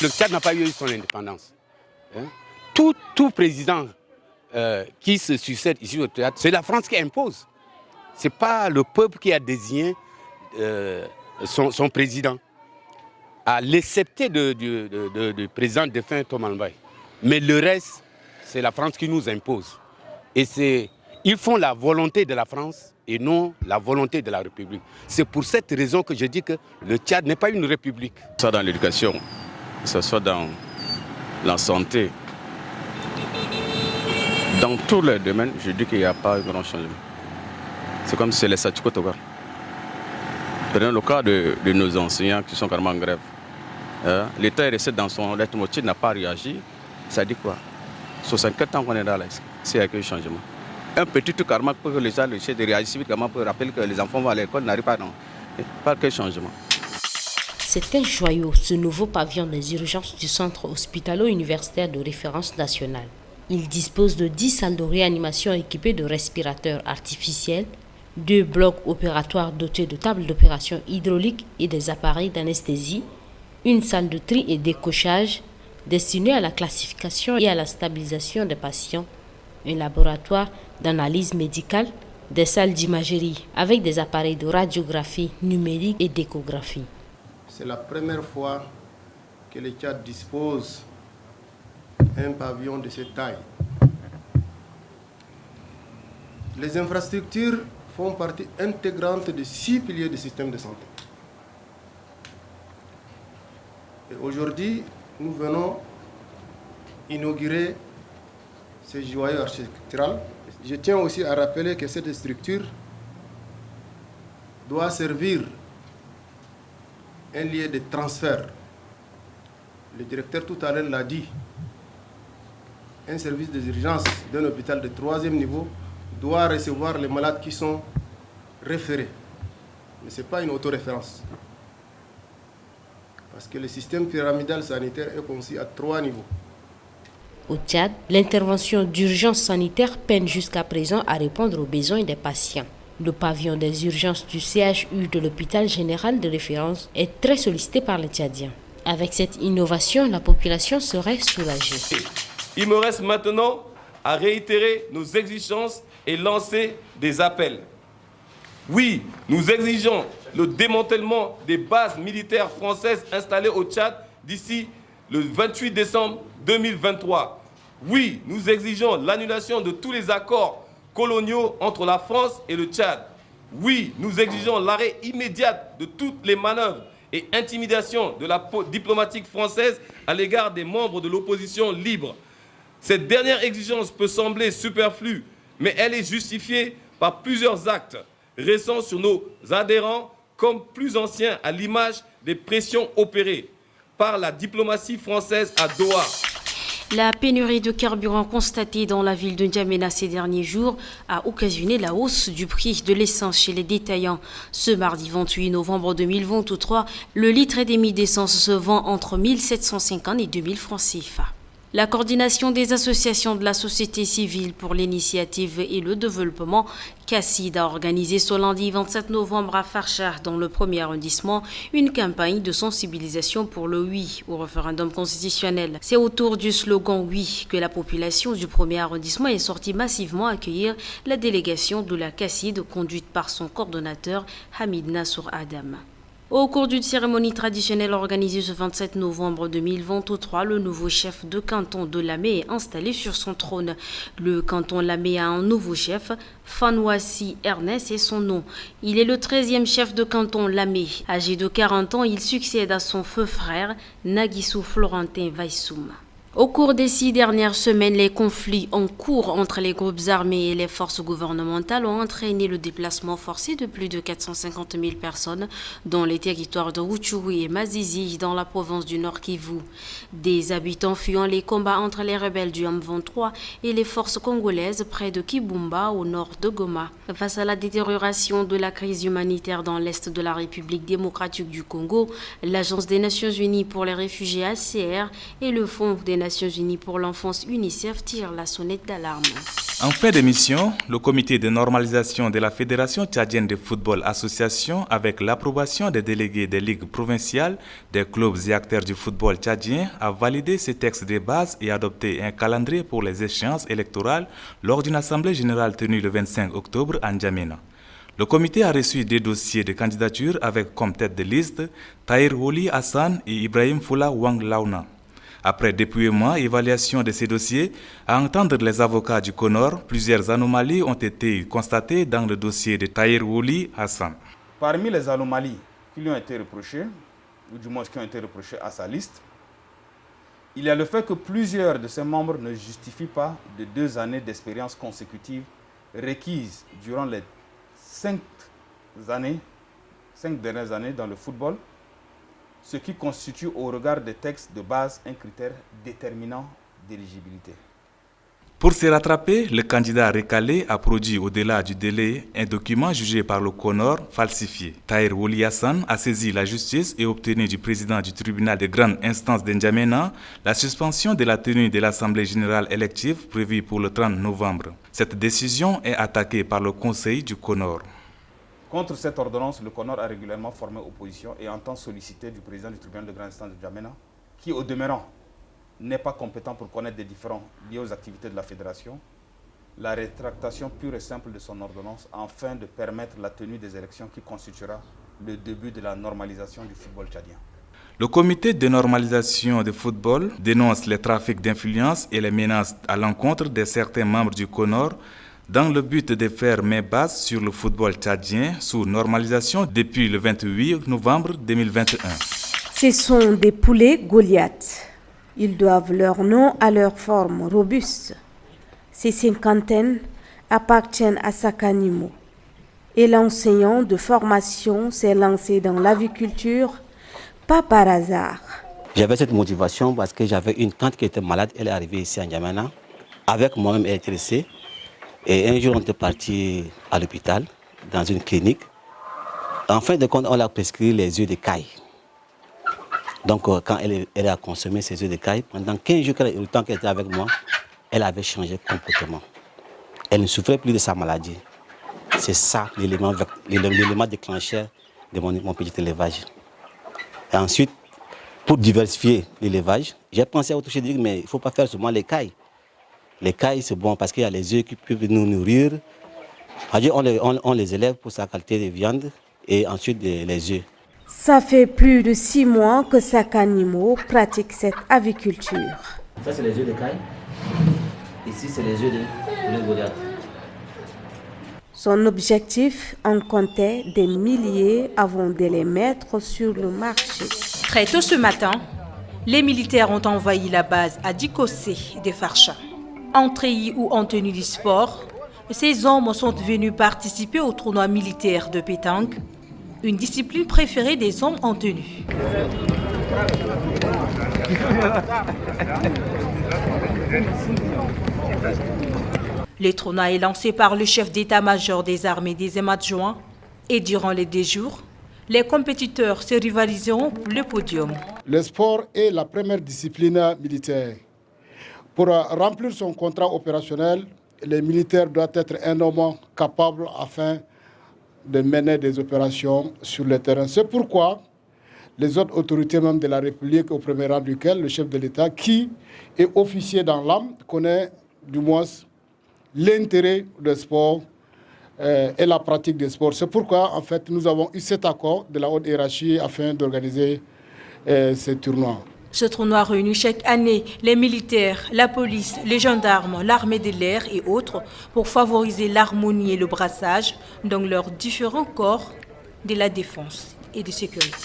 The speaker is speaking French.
Le Tchad n'a pas eu son indépendance. Hein? Tout président qui se succède ici au Tchad, c'est la France qui impose. Ce n'est pas le peuple qui a désigné son président, à l'excepté du président défunt Thomas Mbaye. Mais le reste, c'est la France qui nous impose. Et ils font la volonté de la France et non la volonté de la République. C'est pour cette raison que je dis que le Tchad n'est pas une république. Que ce soit dans l'éducation, que ce soit dans la santé, dans tous les domaines, je dis qu'il n'y a pas de grand changement. C'est comme si c'est les statu quo total. Prenons le cas de nos enseignants qui sont carrément en grève. L'État est resté dans son leitmotiv, n'a pas réagi. Ça dit quoi? 64 ans qu'on est là, c'est avec un changement. Un petit truc carrément pour que les gens essaient de réagir vite, pour rappeler que les enfants vont à l'école, n'arrivent pas, non. Pas quel changement. C'est un joyau, ce nouveau pavillon des urgences du centre hospitalo-universitaire de référence nationale. Il dispose de 10 salles de réanimation équipées de respirateurs artificiels, 2 blocs opératoires dotés de tables d'opération hydrauliques et des appareils d'anesthésie, une salle de tri et décochage destinée à la classification et à la stabilisation des patients, un laboratoire d'analyse médicale, des salles d'imagerie avec des appareils de radiographie numérique et d'échographie. C'est la première fois que le Tchad dispose d'un pavillon de cette taille. Les infrastructures font partie intégrante de 6 piliers du système de santé. Et aujourd'hui, nous venons inaugurer ce joyau architectural. Je tiens aussi à rappeler que cette structure doit servir un lieu de transfert. Le directeur tout à l'heure l'a dit. Un service des urgences d'un hôpital de 3e niveau doit recevoir les malades qui sont référés. Mais ce n'est pas une autoréférence. Parce que le système pyramidal sanitaire est conçu à 3 niveaux. Au Tchad, l'intervention d'urgence sanitaire peine jusqu'à présent à répondre aux besoins des patients. Le pavillon des urgences du CHU de l'hôpital général de référence est très sollicité par les Tchadiens. Avec cette innovation, la population serait soulagée. Il me reste maintenant à réitérer nos exigences et lancer des appels. Oui, nous exigeons le démantèlement des bases militaires françaises installées au Tchad d'ici le 28 décembre 2023. Oui, nous exigeons l'annulation de tous les accords coloniaux entre la France et le Tchad. Oui, nous exigeons l'arrêt immédiat de toutes les manœuvres et intimidations de la diplomatique française à l'égard des membres de l'opposition libre. Cette dernière exigence peut sembler superflue, mais elle est justifiée par plusieurs actes récents sur nos adhérents comme plus anciens, à l'image des pressions opérées par la diplomatie française à Doha. La pénurie de carburant constatée dans la ville de N'Djamena ces derniers jours a occasionné la hausse du prix de l'essence chez les détaillants. Ce mardi 28 novembre 2023, le litre et demi d'essence se vend entre 1750 et 2000 francs CFA. La coordination des associations de la société civile pour l'initiative et le développement, CACID, a organisé ce lundi 27 novembre à Farcha, dans le 1er arrondissement, une campagne de sensibilisation pour le oui au référendum constitutionnel. C'est autour du slogan oui que la population du 1er arrondissement est sortie massivement accueillir la délégation de la CACID conduite par son coordonnateur Hamid Nassour Adam. Au cours d'une cérémonie traditionnelle organisée ce 27 novembre 2023, le nouveau chef de canton de Lamé est installé sur son trône. Le canton Lamé a un nouveau chef, Fanouassi Ernest est son nom. Il est le 13e chef de canton Lamé. Âgé de 40 ans, il succède à son feu frère, Naguissou Florentin Vaissoum. Au cours des 6 dernières semaines, les conflits en cours entre les groupes armés et les forces gouvernementales ont entraîné le déplacement forcé de plus de 450 000 personnes dans les territoires de Rutshuru et Mazizi dans la province du Nord Kivu. Des habitants fuyant les combats entre les rebelles du M23 et les forces congolaises près de Kibumba au nord de Goma. Face à la détérioration de la crise humanitaire dans l'est de la République démocratique du Congo, l'Agence des Nations Unies pour les réfugiés HCR et le Fonds des Nations Unies pour l'enfance UNICEF tirent la sonnette d'alarme. En fin d'émission, le comité de normalisation de la Fédération tchadienne de football association, avec l'approbation des délégués des ligues provinciales, des clubs et acteurs du football tchadien, a validé ces textes de base et adopté un calendrier pour les échéances électorales lors d'une assemblée générale tenue le 25 octobre à N'Djamena. Le comité a reçu des dossiers de candidature avec comme tête de liste Tahir Woli Hassan et Ibrahim Foula Wang Launa. Après dépouillement et évaluation de ces dossiers, à entendre les avocats du CONOR, plusieurs anomalies ont été constatées dans le dossier de Tahir Woli Hassan. Parmi les anomalies qui lui ont été reprochées, ou du moins qui ont été reprochées à sa liste, il y a le fait que plusieurs de ses membres ne justifient pas de 2 années d'expérience consécutive requises durant les 5 dernières années dans le football, ce qui constitue au regard des textes de base un critère déterminant d'éligibilité. Pour se rattraper, le candidat recalé a produit au-delà du délai un document jugé par le CONOR falsifié. Tahir Woli Hassan a saisi la justice et obtenu du président du tribunal de grande instance de N'Djamena la suspension de la tenue de l'Assemblée générale élective prévue pour le 30 novembre. Cette décision est attaquée par le conseil du CONOR. Contre cette ordonnance, le CONOR a régulièrement formé opposition et entend solliciter du président du tribunal de grande instance de N'Djamena, qui au demeurant n'est pas compétent pour connaître des différends liés aux activités de la fédération, la rétractation pure et simple de son ordonnance afin de permettre la tenue des élections qui constituera le début de la normalisation du football tchadien. Le comité de normalisation de football dénonce les trafics d'influence et les menaces à l'encontre de certains membres du CONOR dans le but de faire main basse sur le football tchadien sous normalisation depuis le 28 novembre 2021. Ce sont des poulets Goliath. Ils doivent leur nom à leur forme robuste. Ces cinquantaines appartiennent à Sakanimo. Et l'enseignant de formation s'est lancé dans l'aviculture, pas par hasard. J'avais cette motivation parce que j'avais une tante qui était malade. Elle est arrivée ici à N'Djamena. Avec moi-même, elle est intéressée. Et un jour, on était parti à l'hôpital, dans une clinique. En fin de compte, on a prescrit les œufs de caille. Donc, quand elle a consommé ces œufs de caille, pendant 15 jours, le temps qu'elle était avec moi, elle avait changé complètement. Elle ne souffrait plus de sa maladie. C'est ça l'élément déclencheur de mon petit élevage. Et ensuite, pour diversifier l'élevage, j'ai pensé à autre chose, mais il ne faut pas faire seulement les cailles. Les cailles, c'est bon parce qu'il y a les œufs qui peuvent nous nourrir. On les élève pour sa qualité de viande et ensuite les œufs. Ça fait plus de 6 mois que Sakanimo pratique cette aviculture. Ça, c'est les œufs de caille. Ici, c'est les œufs de Goliath. Son objectif, en comptait des milliers avant de les mettre sur le marché. Très tôt ce matin, les militaires ont envahi la base à Dikossé de Farcha. En treillis ou en tenue du sport, ces hommes sont venus participer au tournoi militaire de pétanque, une discipline préférée des hommes en tenue. Le tournoi est lancé par le chef d'état-major des armées des adjoints et durant les 2 jours, les compétiteurs se rivaliseront pour le podium. Le sport est la première discipline militaire. Pour remplir son contrat opérationnel, les militaires doivent être un homme capable afin de mener des opérations sur le terrain. C'est pourquoi les autres autorités même de la République, au premier rang duquel le chef de l'État, qui est officier dans l'âme, connaît du moins l'intérêt du sport et la pratique des sports. C'est pourquoi, en fait, nous avons eu cet accord de la haute hiérarchie afin d'organiser ces tournois. Ce tournoi réunit chaque année les militaires, la police, les gendarmes, l'armée de l'air et autres pour favoriser l'harmonie et le brassage dans leurs différents corps de la défense et de sécurité.